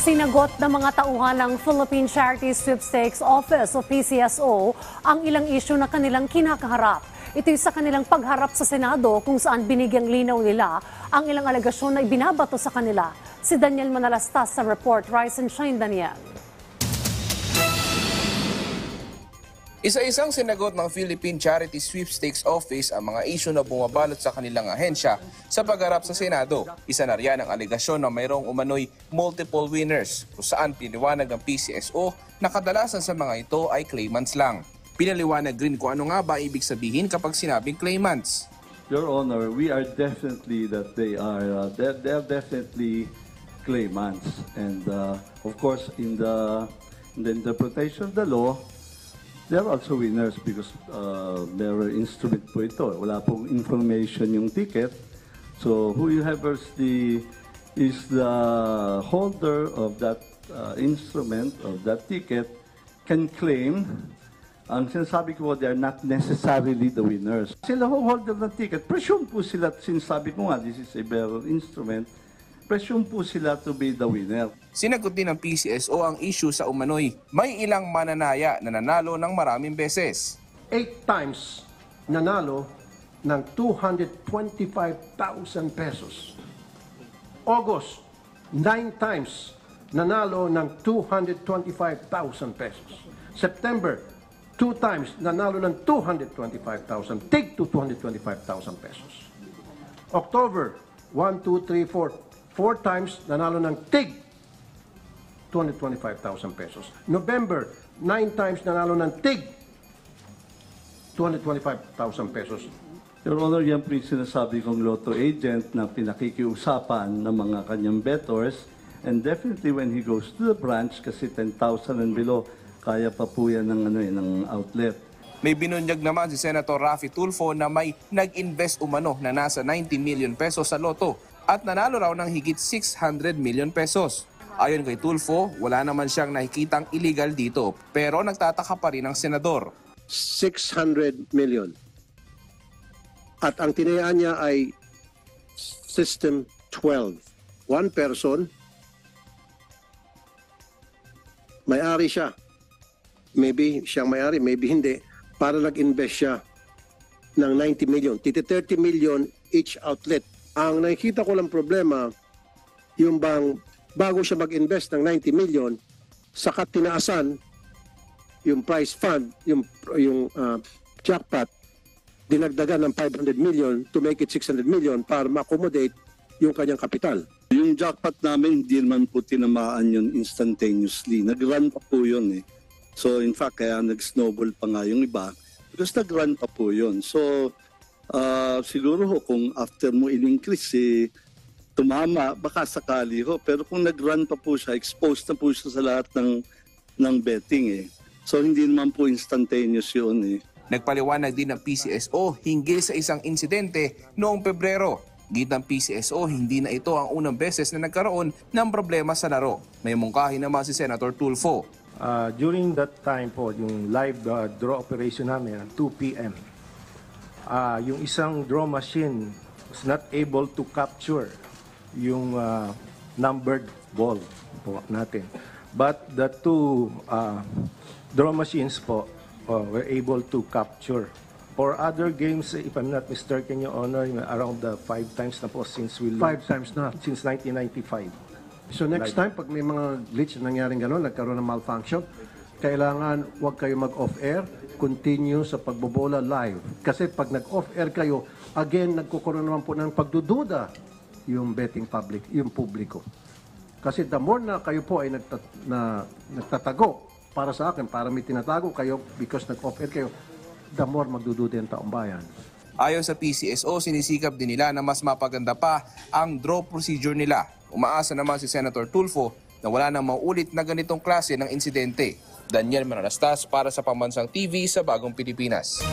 Sinagot ng mga tauhan ng Philippine Charity Sweepstakes Office o PCSO ang ilang isyu na kanilang kinakaharap. Ito'y sa kanilang pagharap sa Senado kung saan binigyang linaw nila ang ilang alegasyon na ibinabato sa kanila. Si Daniel Manalastas sa report. Rise and shine, Daniel. Isa-isang sinagot ng Philippine Charity Sweepstakes Office ang mga isyu na bumabalot sa kanilang ahensya sa pagharap sa Senado. Isa na riyan ang alegasyon na mayroong umano'y multiple winners kung saan piniwanag ng PCSO na kadalasan sa mga ito ay claimants lang. Pinaliwanag rin kung ano nga ba ibig sabihin kapag sinabing claimants. Your Honor, we are definitely that they are definitely claimants, and of course in the interpretation of the law, they are also winners because their instrument po ito. Wala pong information yung ticket. So whoever is the holder of that instrument, of that ticket, can claim. Ang sinasabi ko, they are not necessarily the winners. Sila ho holder ng ticket, presume po sila, sinasabi ko nga, this is a bearer instrument, presume po sila to be the winner. Sinagot din ng PCSO ang issue sa umano'y may ilang mananaya na nanalo ng maraming beses. 8 times nanalo ng 225,000 pesos. August, 9 times nanalo ng 225,000 pesos. September, 2 times nanalo ng 225,000, tig to 225,000 pesos. October, 1, 2, 3, 4 times nanalo ng tig 225,000 pesos. November, 9 times nanalo ng tig 225,000 pesos. Your Honor, yan po yung sinasabi kong lotto agent na pinakikiusapan ng mga kanyang bettors, and definitely when he goes to the branch, kasi 10,000 and below, kaya pa po yan ng outlet. May binunyag naman si Senator Raffy Tulfo na may nag-invest umano na nasa 90 million pesos sa loto at nanalo raw ng higit 600 million pesos. Ayon kay Tulfo, wala naman siyang nakikitang illegal dito, pero nagtataka pa rin ang senador. 600 million. At ang tinayaan niya ay System 12. One person, may-ari siya. Maybe siyang may-ari, maybe hindi. Para nag-invest siya ng 90 million. Titi 30 million each outlet. Ang nakikita ko lang problema, yung bang bago siya mag-invest ng 90 million, saka tinaasan yung prize fund, yung jackpot, dinagdagan ng 500 million to make it 600 million para ma-accommodate yung kanyang kapital. Yung jackpot namin, hindi naman po tinamaan yun instantaneously. Nag-run pa po yun eh. So in fact, kaya nag-snowball pa nga yung iba because nag-run pa po yun. So siguro ho, kung after mo in-increase, tumama, baka sakali ho. Pero kung nag-run pa po siya, exposed na po siya sa lahat ng betting eh. So hindi naman po instantaneous yun eh. Nagpaliwanag din ng PCSO hinggil sa isang insidente noong Pebrero. Git ng PCSO, hindi na ito ang unang beses na nagkaroon ng problema sa laro. May mungkahi naman si Senator Tulfo. During that time po, yung live draw operation namin, 2 p.m., yung isang draw machine was not able to capture yung numbered ball po natin. But the two draw machines po were able to capture. For other games, if I'm not mistaken, Your Honor, around 5 times na po since 5 times na. Since 1995. So next time, pag may mga glitch na nangyaring gano'n, nagkaroon ng malfunction, kailangan huwag kayo mag-off-air, continue sa pagbobola live. Kasi pag nag-off-air kayo, again, nagkukuroon naman po ng pagdududa yung betting public, yung publiko. Kasi the more na kayo po ay nagtatago, para sa akin, para may tinatago kayo because nag-off-air kayo, the more magdududa yung taong bayan. Ayon sa PCSO, sinisikap din nila na mas mapaganda pa ang draw procedure nila. Umaasa naman si Senator Tulfo na wala nang maulit na ganitong klase ng insidente. Daniel Manalastas para sa Pambansang TV sa Bagong Pilipinas.